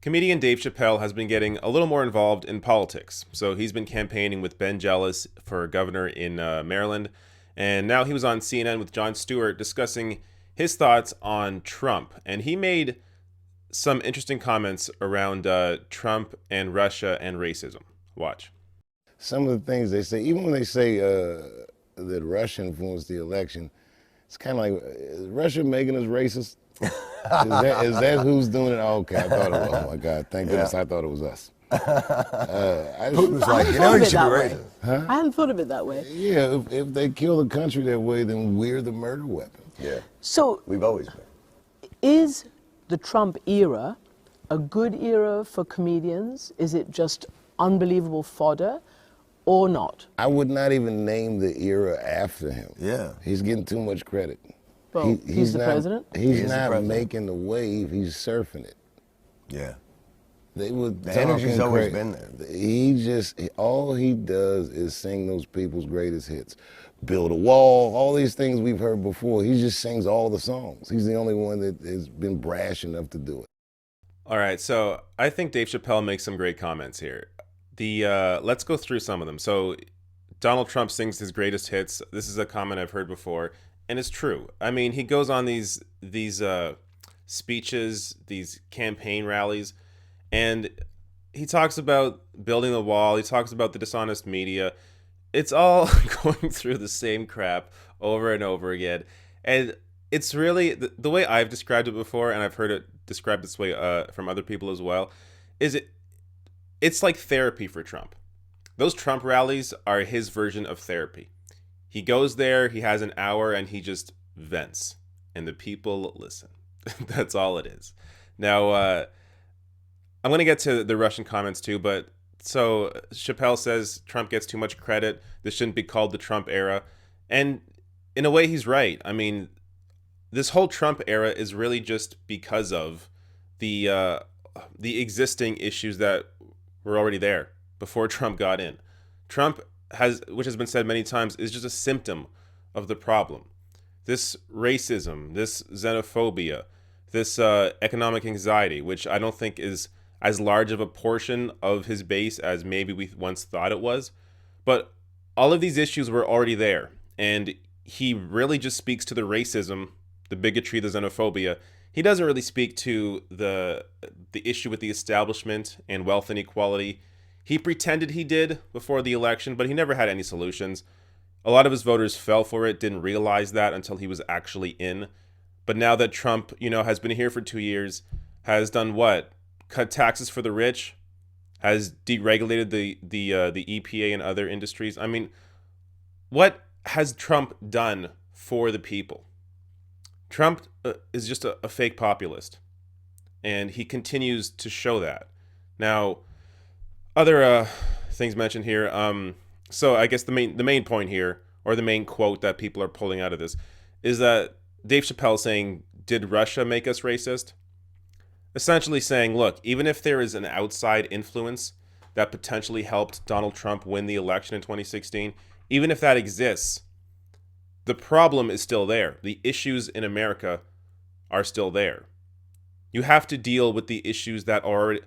Comedian Dave Chappelle has been getting a little more involved in politics. So he's been campaigning with Ben Jealous for governor in Maryland. And now he was on CNN with Jon Stewart discussing his thoughts on Trump. And he made some interesting comments around Trump and Russia and racism. Watch. Some of the things they say, even when they say that Russia influenced the election, it's kind of like, is Russia making us racist? Is that who's doing it? Oh, okay, I thought it was. Oh my God, thank goodness I thought it was us. Putin's like, you know, you should be racist. Huh? I hadn't thought of it that way. Yeah, if they kill the country that way, then we're the murder weapon. Yeah. So we've always been. Is the Trump era a good era for comedians? Is it just unbelievable fodder or not? I would not even name the era after him. Yeah. He's getting too much credit. Well, he's the president? He's not making the wave, he's surfing it. Yeah. They were the energy's always been there. All he does is sing those people's greatest hits. Build a Wall, all these things we've heard before. He just sings all the songs. He's the only one that has been brash enough to do it. All right, so I think Dave Chappelle makes some great comments here. Let's go through some of them. So Donald Trump sings his greatest hits. This is a comment I've heard before, and it's true. I mean, he goes on these speeches, these campaign rallies, and he talks about building the wall. He talks about the dishonest media. It's all going through the same crap over and over again. And it's really, the way I've described it before, and I've heard it described this way from other people as well, is it's like therapy for Trump. Those Trump rallies are his version of therapy. He goes there, he has an hour, and he just vents. And the people listen. That's all it is. Now, I'm going to get to the Russian comments too, but so Chappelle says Trump gets too much credit. This shouldn't be called the Trump era. And in a way, he's right. I mean, this whole Trump era is really just because of the existing issues that were already there before Trump got in. Trump which has been said many times, is just a symptom of the problem. This racism, this xenophobia, this economic anxiety, which I don't think is as large of a portion of his base as maybe we once thought it was. But all of these issues were already there. And he really just speaks to the racism, the bigotry, the xenophobia. He doesn't really speak to the issue with the establishment and wealth inequality. He pretended he did before the election, but he never had any solutions. A lot of his voters fell for it, didn't realize that until he was actually in. But now that Trump, has been here for 2 years, has done what? Cut taxes for the rich, has deregulated the EPA and other industries. I mean, what has Trump done for the people? Trump is just a fake populist, and he continues to show that. Now, other things mentioned here. So I guess the main point here, or the main quote that people are pulling out of this, is that Dave Chappelle saying, "Did Russia make us racist?" Essentially saying, look, even if there is an outside influence that potentially helped Donald Trump win the election in 2016, even if that exists, the problem is still there. The issues in America are still there. You have to deal with the issues that are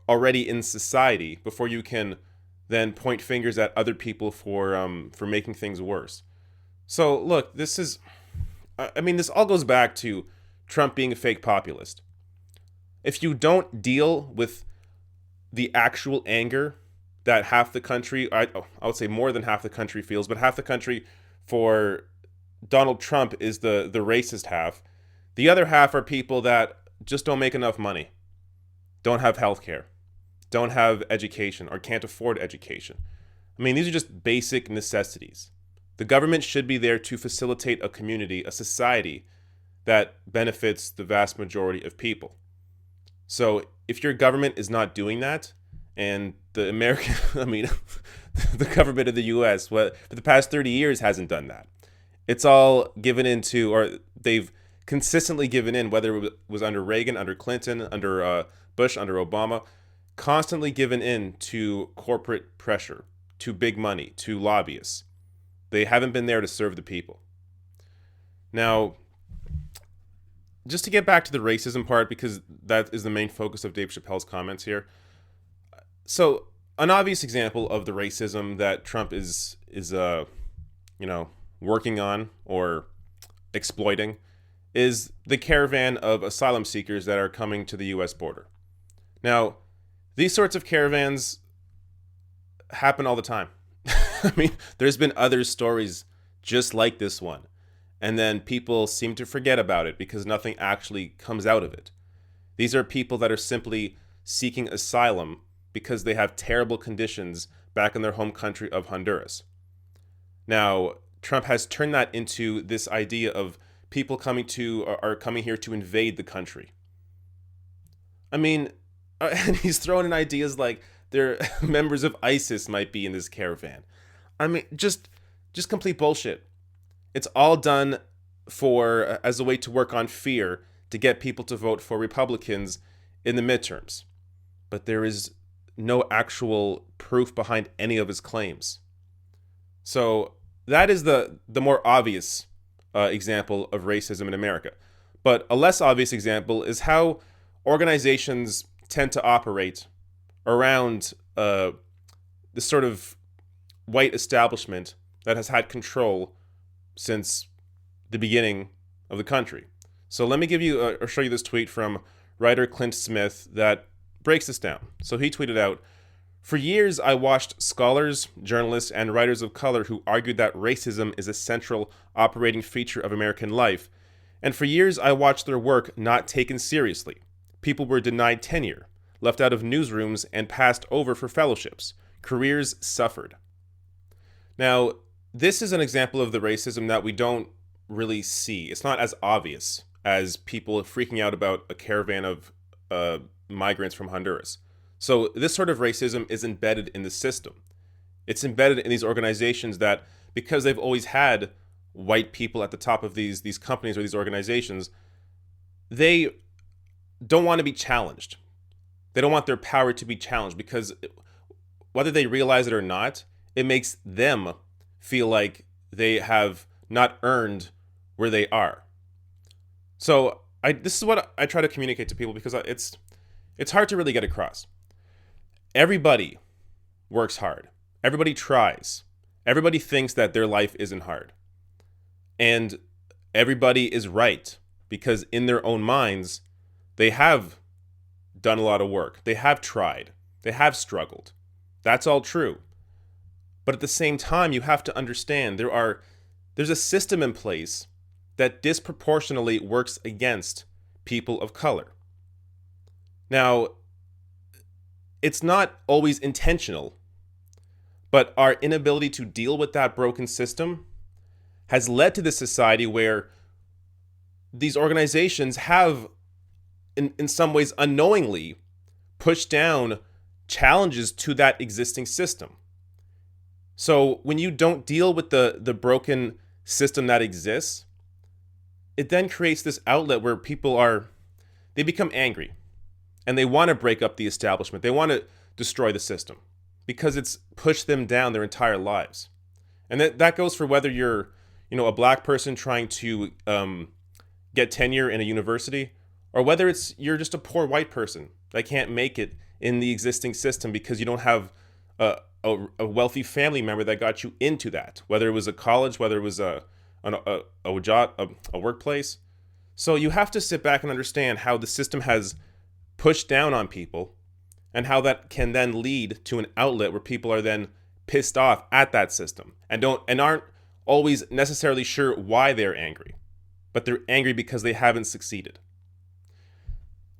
already in society before you can then point fingers at other people for making things worse. So look, this all goes back to Trump being a fake populist. If you don't deal with the actual anger that half the country, I would say more than half the country feels, but half the country for Donald Trump is the racist half. The other half are people that just don't make enough money, don't have health care, don't have education, or can't afford education. I mean, these are just basic necessities. The government should be there to facilitate a community, a society that benefits the vast majority of people. So if your government is not doing that, and the American, the government of the U.S., for the past 30 years hasn't done that. It's all given into, or they've consistently given in, whether it was under Reagan, under Clinton, under Bush, under Obama, constantly given in to corporate pressure, to big money, to lobbyists. They haven't been there to serve the people. Now, just to get back to the racism part, because that is the main focus of Dave Chappelle's comments here. So, an obvious example of the racism that Trump is working on or exploiting is the caravan of asylum seekers that are coming to the U.S. border. Now, these sorts of caravans happen all the time. I mean, there's been other stories just like this one, and then people seem to forget about it because nothing actually comes out of it. These are people that are simply seeking asylum because they have terrible conditions back in their home country of Honduras. Now, Trump has turned that into this idea of people coming here to invade the country. I mean, and he's throwing in ideas like they're members of ISIS might be in this caravan. I mean, just complete bullshit. It's all done as a way to work on fear to get people to vote for Republicans in the midterms. But there is no actual proof behind any of his claims. So that is the more obvious example of racism in America. But a less obvious example is how organizations tend to operate around the sort of white establishment that has had control since the beginning of the country. So let me give you or show you this tweet from writer Clint Smith that breaks this down. So he tweeted out, "For years, I watched scholars, journalists, and writers of color who argued that racism is a central operating feature of American life. And for years, I watched their work not taken seriously. People were denied tenure, left out of newsrooms, and passed over for fellowships. Careers suffered." Now, this is an example of the racism that we don't really see. It's not as obvious as people freaking out about a caravan of migrants from Honduras. So this sort of racism is embedded in the system. It's embedded in these organizations that, because they've always had white people at the top of these companies or these organizations, they don't want to be challenged. They don't want their power to be challenged because whether they realize it or not, it makes them feel like they have not earned where they are. So this is what I try to communicate to people because it's hard to really get across. Everybody works hard. Everybody tries. Everybody thinks that their life isn't hard. And everybody is right because in their own minds, they have done a lot of work. They have tried. They have struggled. That's all true. But at the same time, you have to understand there's a system in place that disproportionately works against people of color. Now, it's not always intentional, but our inability to deal with that broken system has led to this society where these organizations have, in some ways unknowingly, pushed down challenges to that existing system. So when you don't deal with the broken system that exists, it then creates this outlet where they become angry and they want to break up the establishment. They want to destroy the system because it's pushed them down their entire lives. And that goes for whether you're, a black person trying to get tenure in a university, or whether you're just a poor white person that can't make it in the existing system because you don't have a wealthy family member that got you into that, whether it was a college, whether it was a job, a workplace. So you have to sit back and understand how the system has pushed down on people and how that can then lead to an outlet where people are then pissed off at that system and aren't always necessarily sure why they're angry, but they're angry because they haven't succeeded.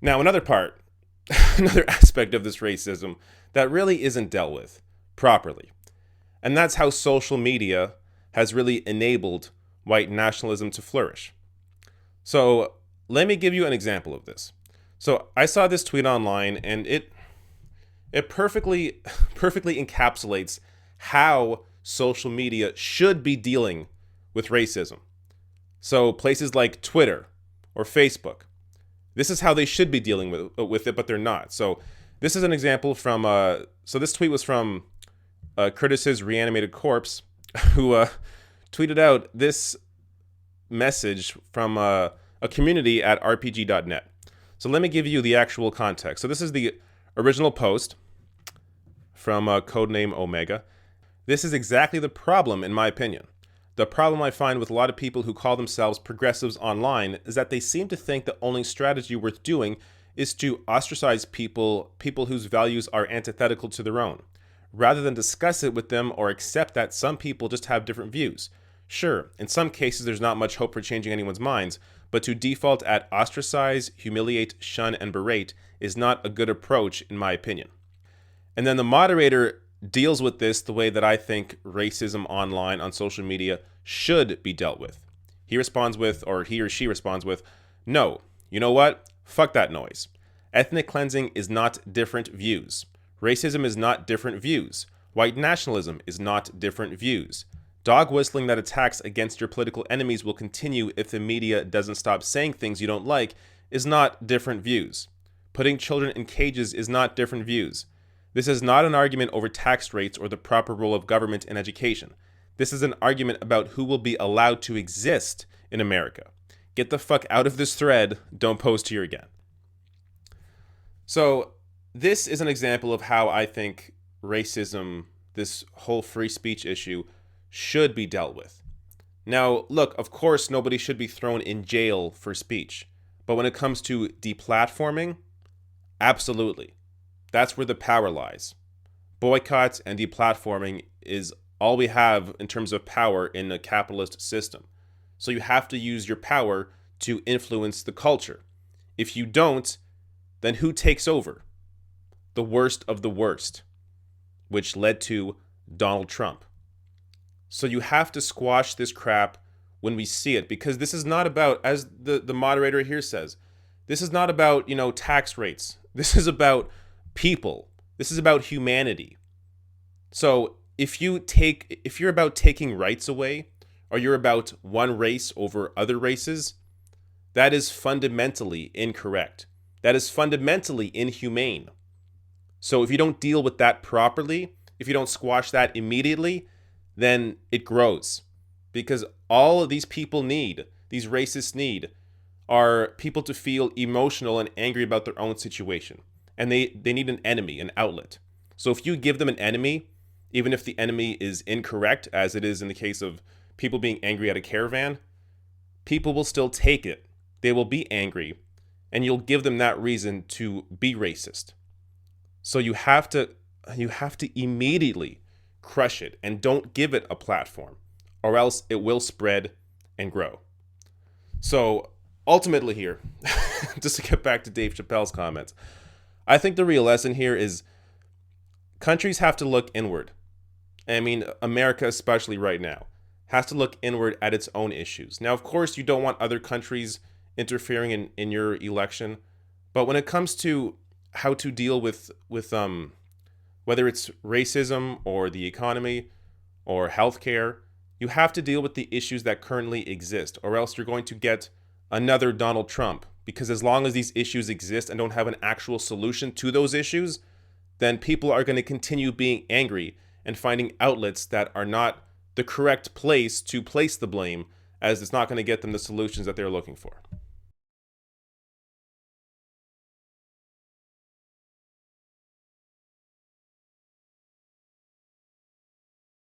Now, another aspect of this racism that really isn't dealt with properly, and that's how social media has really enabled white nationalism to flourish. So let me give you an example of this. So I saw this tweet online, and it perfectly encapsulates how social media should be dealing with racism. So places like Twitter or Facebook, this is how they should be dealing with it, but they're not. So this is an example from, so this tweet was from Curtis's Reanimated Corpse, who tweeted out this message from a a community at rpg.net. So let me give you the actual context. So this is the original post from codename Omega. This is exactly the problem, in my opinion. The problem I find with a lot of people who call themselves progressives online is that they seem to think the only strategy worth doing is to ostracize people whose values are antithetical to their own, rather than discuss it with them or accept that some people just have different views. Sure, in some cases there's not much hope for changing anyone's minds, but to default at ostracize, humiliate, shun, and berate is not a good approach, in my opinion. And then the moderator deals with this the way that I think racism online on social media should be dealt with. He responds with, or he or she responds with, no, you know what? Fuck that noise. Ethnic cleansing is not different views. Racism is not different views. White nationalism is not different views. Dog whistling that attacks against your political enemies will continue if the media doesn't stop saying things you don't like is not different views. Putting children in cages is not different views. This is not an argument over tax rates or the proper role of government in education. This is an argument about who will be allowed to exist in America. Get the fuck out of this thread. Don't post here again. So this is an example of how I think racism, this whole free speech issue, should be dealt with. Now, look, of course, nobody should be thrown in jail for speech. But when it comes to deplatforming, absolutely. That's where the power lies. Boycotts and deplatforming is all we have in terms of power in a capitalist system. So you have to use your power to influence the culture. If you don't, then who takes over? The worst of the worst, which led to Donald Trump. So you have to squash this crap when we see it, because this is not about, as the moderator here says, this is not about, tax rates. This is about people. This is about humanity. So if you're about taking rights away, or you're about one race over other races, that is fundamentally incorrect. That is fundamentally inhumane. So if you don't deal with that properly, if you don't squash that immediately, then it grows. Because all of these people need, these racists need, are people to feel emotional and angry about their own situation. And they need an enemy, an outlet. So if you give them an enemy, even if the enemy is incorrect, as it is in the case of people being angry at a caravan, people will still take it. They will be angry, and you'll give them that reason to be racist. So you have to immediately crush it and don't give it a platform, or else it will spread and grow. So ultimately here, just to get back to Dave Chappelle's comments, I think the real lesson here is countries have to look inward. I mean, America, especially right now, has to look inward at its own issues. Now, of course, you don't want other countries interfering in your election, but when it comes to how to deal with whether it's racism or the economy or healthcare, you have to deal with the issues that currently exist, or else you're going to get another Donald Trump. Because as long as these issues exist and don't have an actual solution to those issues, then people are going to continue being angry and finding outlets that are not the correct place to place the blame, as it's not going to get them the solutions that they're looking for.